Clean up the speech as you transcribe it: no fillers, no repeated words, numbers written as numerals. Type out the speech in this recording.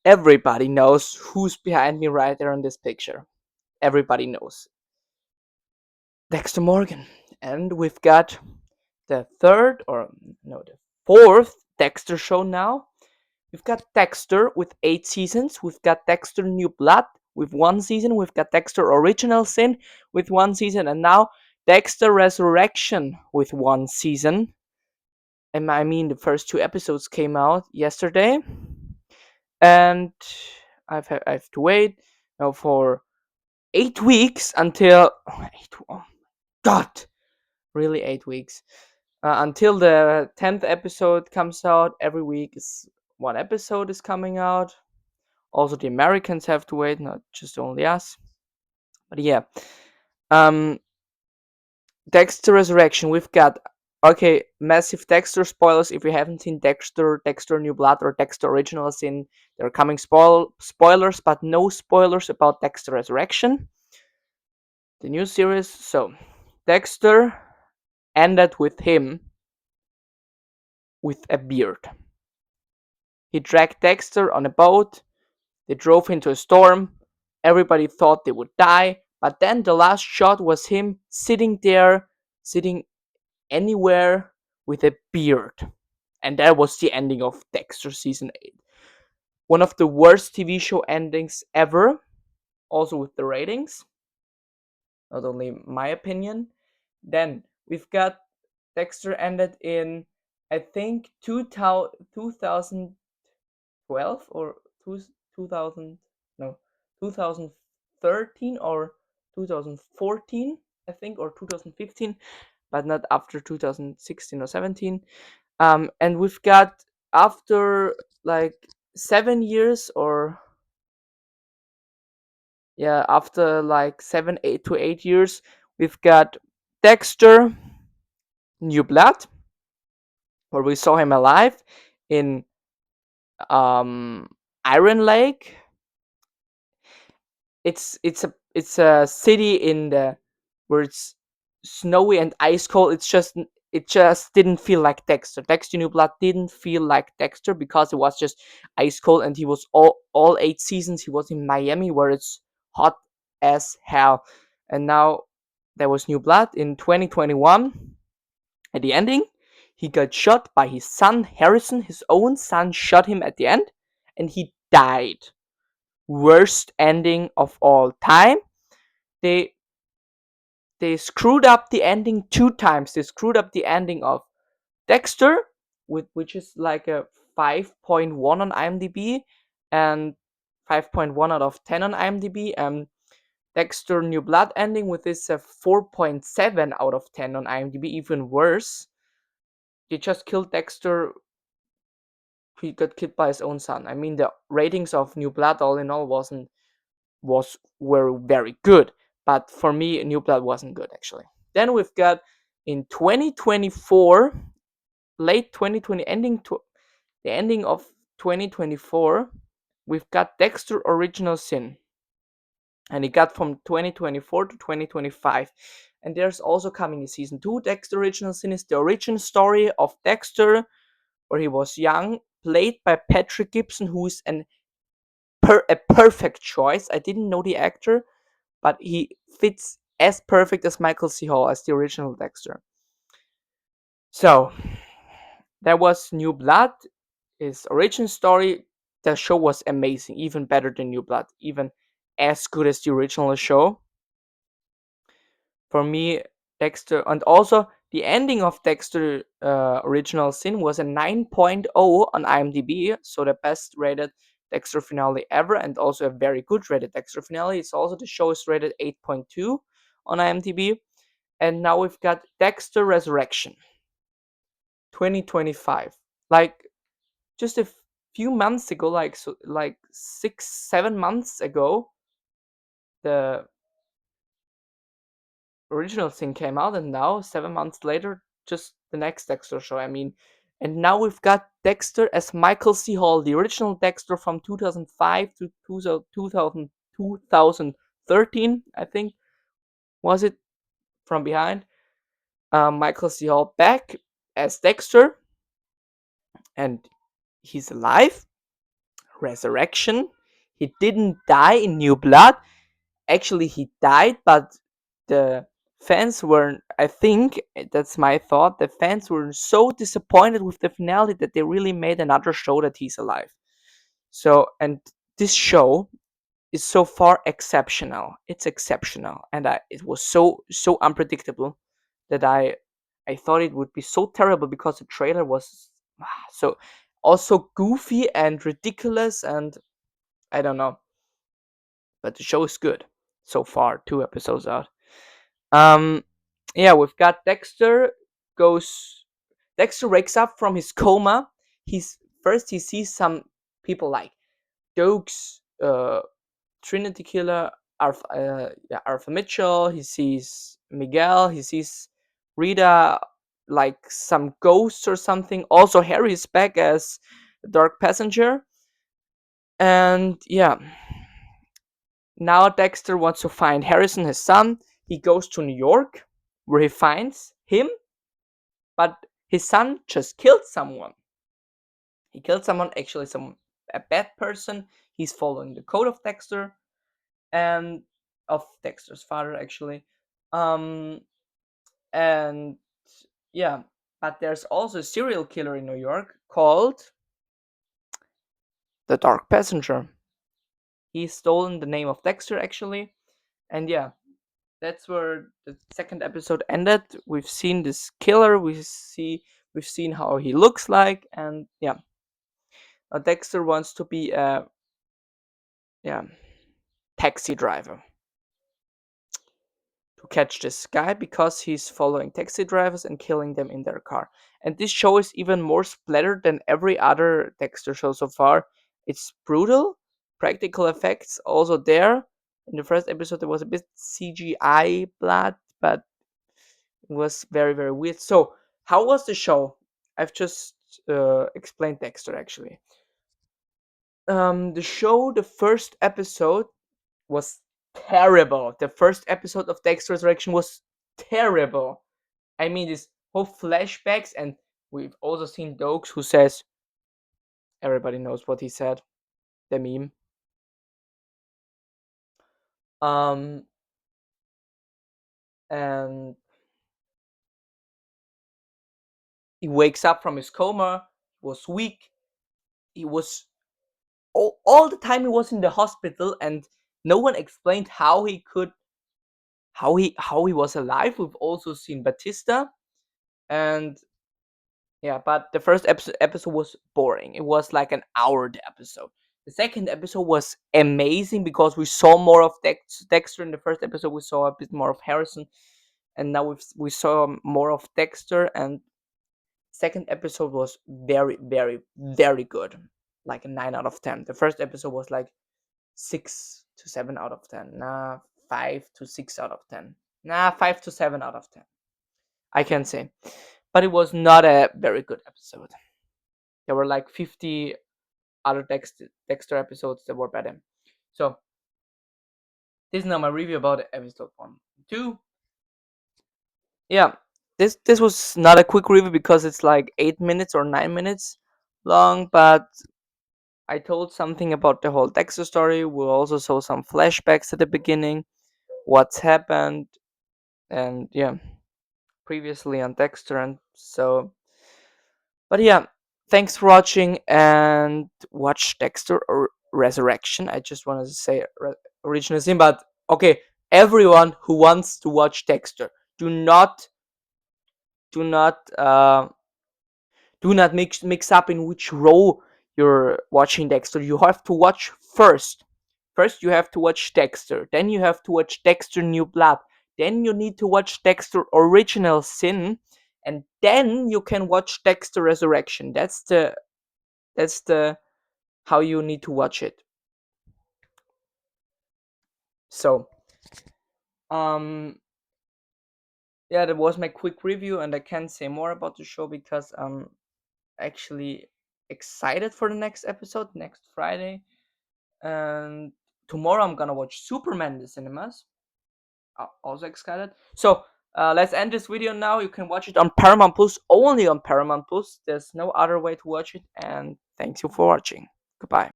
Everybody knows who's behind me right there in this picture. Everybody knows. Dexter Morgan. And we've got the fourth Dexter show now. We've got Dexter with 8 seasons. We've got Dexter New Blood with 1 season. We've got Dexter Original Sin with 1 season. And now Dexter Resurrection with 1 season. And I mean, the first 2 episodes came out yesterday. And I have to wait now for 8 weeks until. Oh, God! Really, 8 weeks. Until the 10th episode comes out. Every week is 1 episode is coming out. Also, the Americans have to wait, not just only us. But yeah. Dexter Resurrection. We've got massive Dexter spoilers. If you haven't seen Dexter, Dexter New Blood, or Dexter Original Sin, there are coming spoilers, but no spoilers about Dexter Resurrection, the new series. So, Dexter ended with him with a beard. He dragged Dexter on a boat. They drove into a storm. Everybody thought they would die, but then the last shot was him sitting there, sitting anywhere with a beard. And that was the ending of Dexter season 8. One of the worst TV show endings ever, also with the ratings. Not only my opinion. Then we've got Dexter ended in, I think, 2012 or 2000, no, 2013 or 2014, I think, or 2015, but not after 2016 or 17. And we've got, after like 7 years, or yeah, after like 8 to 8 years, we've got Dexter New Blood, where we saw him alive in um Iron Lake. It's a city in the where it's snowy and ice cold. It just didn't feel like Dexter. Dexter New Blood didn't feel like Dexter because it was just ice cold, and he was all 8 seasons. He was in Miami where it's hot as hell, and now there was New Blood in 2021. At the ending, he got shot by his son Harrison. His own son shot him at the end, and he died. Worst ending of all time. They they screwed up the ending 2 times. They screwed up the ending of Dexter, which is like a 5.1 on IMDb, and 5.1 out of 10 on IMDb. Dexter New Blood ending with this 4.7 out of 10 on IMDb, even worse. They just killed Dexter. He got killed by his own son. I mean, the ratings of New Blood all in all were very good, but for me, New Blood wasn't good actually. Then we've got in 2024, late 2020, the ending of 2024, we've got Dexter Original Sin, and it got from 2024 to 2025. And there's also coming a season 2. Dexter Original Sin is the origin story of Dexter, where he was young, played by Patrick Gibson, who is a perfect choice. I didn't know the actor, but he fits as perfect as Michael C. Hall as the original Dexter. So that was New Blood, his origin story. The show was amazing, even better than New Blood, even as good as the original show. For me, Dexter, and also the ending of Dexter Original Sin was a 9.0 on IMDb, so the best rated Dexter finale ever, and also a very good rated Dexter finale. It's also, the show is rated 8.2 on IMDb. And now we've got Dexter Resurrection 2025. Like just a few months ago, like 6-7 months ago, the original thing came out, and now 7 months later, just the next Dexter show. I mean, and now we've got Dexter as Michael C. Hall, the original Dexter from 2005 to 2013, I think, was it, from behind. Michael C. Hall back as Dexter, and he's alive resurrection. He didn't die in New Blood. Actually, he died, but the fans were, I think, that's my thought, the fans were so disappointed with the finale that they really made another show that he's alive. So, and this show is so far exceptional. It's exceptional, and it was so unpredictable that I thought it would be so terrible because the trailer was so also goofy and ridiculous, and I don't know, but the show is good so far. 2 episodes out. Um, yeah, we've got goes. Dexter wakes up from his coma. He sees some people like Dokes, Trinity Killer, Arthur Mitchell. He sees Miguel. He sees Rita, like some ghosts or something. Also, Harry is back as Dark Passenger. And yeah, now Dexter wants to find Harrison, his son. He goes to New York, where he finds him, but his son just killed someone. He killed someone, actually, a bad person. He's following the code of Dexter, and of Dexter's father, actually. Um, and yeah, but there's also a serial killer in New York called the Dark Passenger. He's stolen the name of Dexter, actually, and yeah, that's where the second episode ended. We've seen this killer. We've seen how he looks like, and yeah, Dexter wants to be a yeah taxi driver to catch this guy because he's following taxi drivers and killing them in their car. And this show is even more splattered than every other Dexter show so far. It's brutal, practical effects also there. In the first episode, there was a bit CGI blood, but it was very, very weird. So, how was the show? I've just explained Dexter actually. The show, the first episode was terrible. The first episode of Dexter Resurrection was terrible. I mean, these whole flashbacks, and we've also seen Dokes who says, everybody knows what he said, the meme. Um, and he wakes up from his coma, was weak, he was all the time he was in the hospital, and no one explained how he could how he was alive. We've also seen Batista, and yeah, but the first episode was boring. It was like an hour the episode. The second episode was amazing because we saw more of Dexter. In the first episode, we saw a bit more of Harrison, and now we saw more of Dexter. And second episode was very, very, very good, like a 9 out of 10. The first episode was like 6 to 7 out of 10. Nah, 5 to 6 out of 10. Nah, 5 to 7 out of 10. I can say, but it was not a very good episode. There were like 50 other Dexter episodes that were better. So this is now my review about episode 1, 2. Yeah, this was not a quick review because it's like 8 minutes or 9 minutes long, but I told something about the whole Dexter story. We also saw some flashbacks at the beginning, what's happened, and yeah, previously on Dexter, and so. But yeah, thanks for watching and watch Dexter or Resurrection. I just wanted to say original sin, but okay, everyone who wants to watch Dexter, do not do not uh, do not mix up in which row you're watching Dexter. You have to watch first. First, you have to watch Dexter. Then you have to watch Dexter New Blood. Then you need to watch Dexter Original Sin, and then you can watch Dexter Resurrection. That's the how you need to watch it. So, um, yeah, that was my quick review, and I can't say more about the show because I'm actually excited for the next episode next Friday. And tomorrow I'm gonna watch Superman in the cinemas. Also excited. So let's end this video now. You can watch it on Paramount Plus, only on Paramount Plus. There's no other way to watch it. And thanks you for watching. Goodbye.